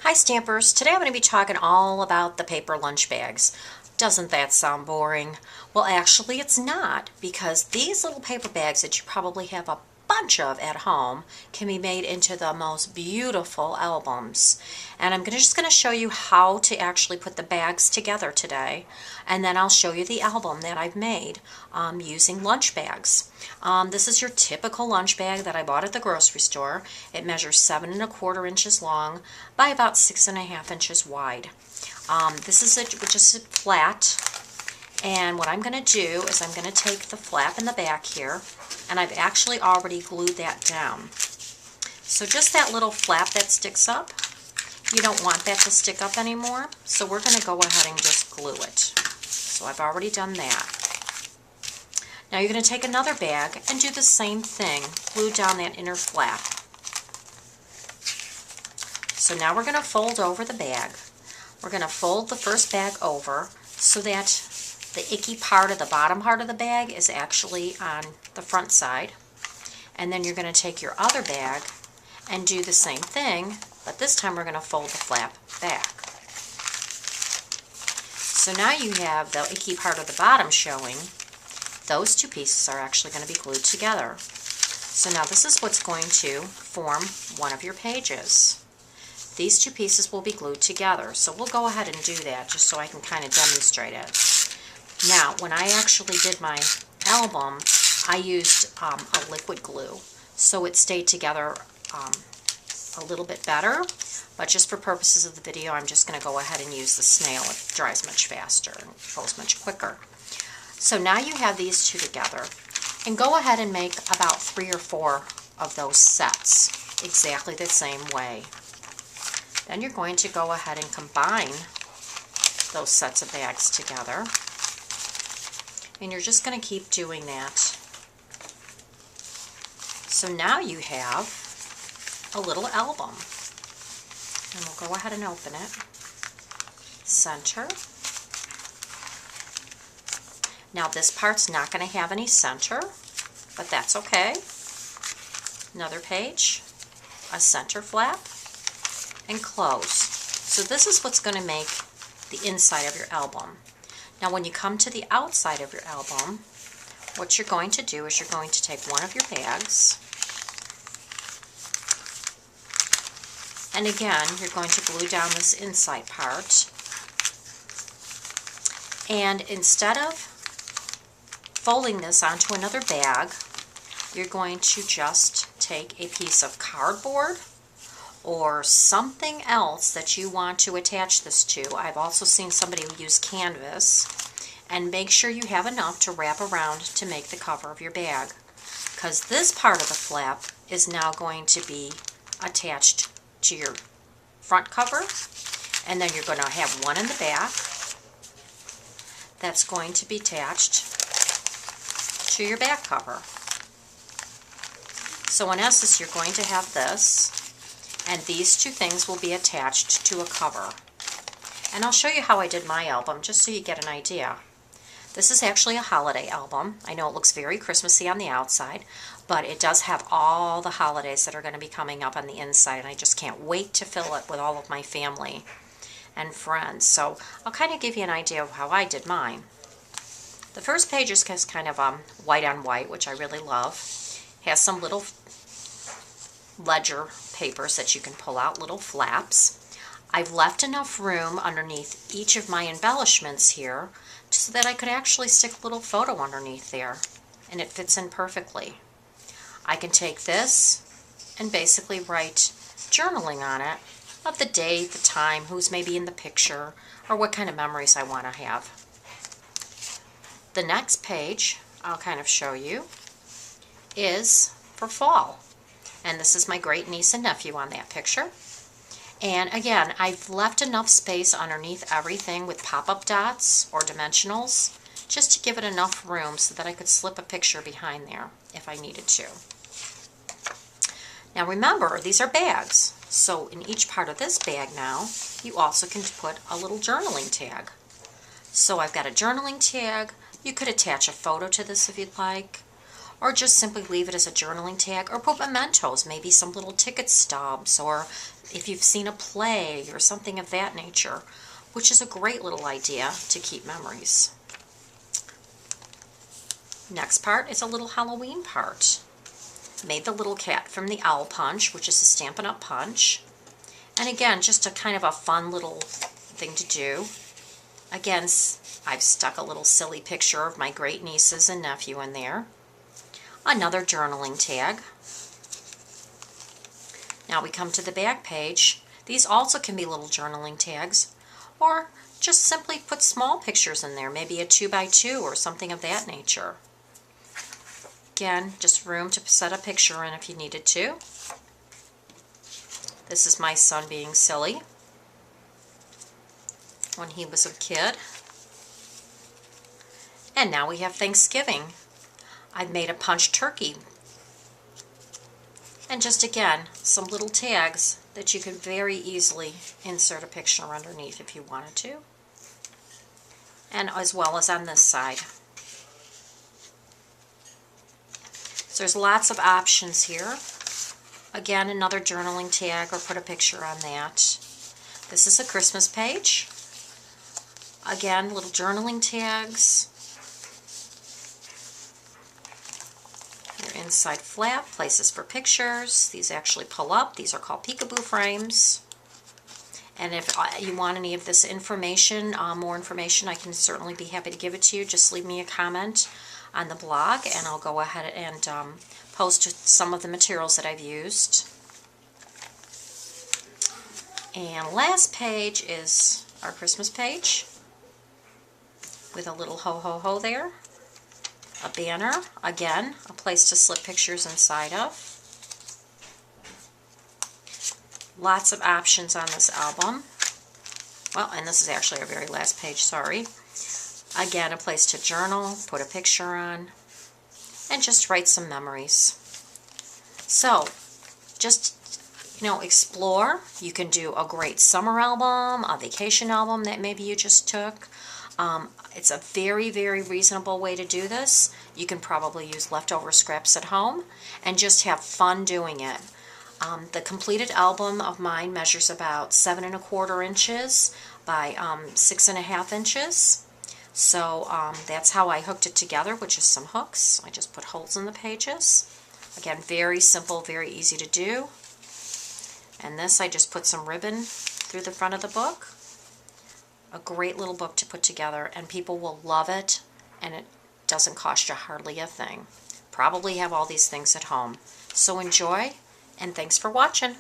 Hi Stampers, today I'm going to be talking all about the paper lunch bags. Doesn't that sound boring? Well, actually it's not, because these little paper bags that you probably have a bunch of at home can be made into the most beautiful albums. And I'm just going to show you how to actually put the bags together today, and then I'll show you the album that I've made using lunch bags. This is your typical lunch bag that I bought at the grocery store. It measures 7¼ inches long by about 6½ inches wide. This is just flat, and what I'm going to do is I'm going to take the flap in the back here, and I've actually already glued that down. So just that little flap that sticks up, you don't want that to stick up anymore, so we're going to go ahead and just glue it. So I've already done that. Now you're going to take another bag and do the same thing, glue down that inner flap. So now we're going to fold over the bag. We're going to fold the first bag over so that the icky part of the bottom part of the bag is actually on the front side. And then you're going to take your other bag and do the same thing, but this time we're going to fold the flap back. So now you have the icky part of the bottom showing. Those two pieces are actually going to be glued together. So now this is what's going to form one of your pages. These two pieces will be glued together. So we'll go ahead and do that just so I can kind of demonstrate it. Now, when I actually did my album, I used a liquid glue, so it stayed together a little bit better, but just for purposes of the video, I'm just going to go ahead and use the snail. It dries much faster and goes much quicker. So now you have these two together, and go ahead and make about 3 or 4 of those sets, exactly the same way. Then you're going to go ahead and combine those sets of bags together. And you're just going to keep doing that. So now you have a little album. And we'll go ahead and open it. Center. Now this part's not going to have any center, but that's okay. Another page, a center flap, and close. So this is what's going to make the inside of your album. Now when you come to the outside of your album, what you're going to do is you're going to take one of your bags, and again you're going to glue down this inside part, and instead of folding this onto another bag, you're going to just take a piece of cardboard or something else that you want to attach this to. I've also seen somebody use canvas, and make sure you have enough to wrap around to make the cover of your bag, because this part of the flap is now going to be attached to your front cover, and then you're going to have one in the back that's going to be attached to your back cover. So in essence, you're going to have this, and these two things will be attached to a cover. And I'll show you how I did my album, just so you get an idea. This is actually a holiday album. I know it looks very Christmassy on the outside, but it does have all the holidays that are going to be coming up on the inside, and I just can't wait to fill it with all of my family and friends. So I'll kind of give you an idea of how I did mine. The first page is kind of white on white, which I really love. It has some little ledger papers that you can pull out, little flaps. I've left enough room underneath each of my embellishments here so that I could actually stick a little photo underneath there, and it fits in perfectly. I can take this and basically write journaling on it of the date, the time, who's maybe in the picture, or what kind of memories I want to have. The next page I'll kind of show you is for fall. And this is my great niece and nephew on that picture. And again, I've left enough space underneath everything with pop-up dots or dimensionals just to give it enough room so that I could slip a picture behind there if I needed to. Now remember, these are bags. So in each part of this bag now, you also can put a little journaling tag. So I've got a journaling tag. You could attach a photo to this if you'd like, or just simply leave it as a journaling tag, or put mementos, maybe some little ticket stubs, or if you've seen a play or something of that nature, which is a great little idea to keep memories. Next part is a little Halloween part. Made the little cat from the Owl Punch, which is a Stampin' Up! Punch. And again, just a kind of a fun little thing to do. Again, I've stuck a little silly picture of my great nieces and nephew in there. Another journaling tag. Now we come to the back page. These also can be little journaling tags, or just simply put small pictures in there, maybe a 2x2 or something of that nature. Again, just room to set a picture in if you needed to. This is my son being silly when he was a kid. And now we have Thanksgiving. I've made a punch turkey. And just again, some little tags that you can very easily insert a picture underneath if you wanted to. And as well as on this side. So there's lots of options here. Again, another journaling tag, or put a picture on that. This is a Christmas page. Again, little journaling tags. Your inside flap, places for pictures. These actually pull up. These are called peekaboo frames. And if you want any of this information, more information, I can certainly be happy to give it to you. Just leave me a comment on the blog, and I'll go ahead and post some of the materials that I've used. And last page is our Christmas page with a little ho ho ho there. A banner, again, a place to slip pictures inside of. Lots of options on this album. Well, and this is actually our very last page, sorry. Again, a place to journal, put a picture on, and just write some memories. So, just, explore. You can do a great summer album, a vacation album that maybe you just took. It's a very, very reasonable way to do this. You can probably use leftover scraps at home and just have fun doing it. The completed album of mine measures about 7 1/4 inches by 6 1/2 inches. So that's how I hooked it together, which is some hooks. I just put holes in the pages. Again, very simple, very easy to do. And this, I just put some ribbon through the front of the book. A great little book to put together, and people will love it, and it doesn't cost you hardly a thing. Probably have all these things at home. So enjoy, and thanks for watching.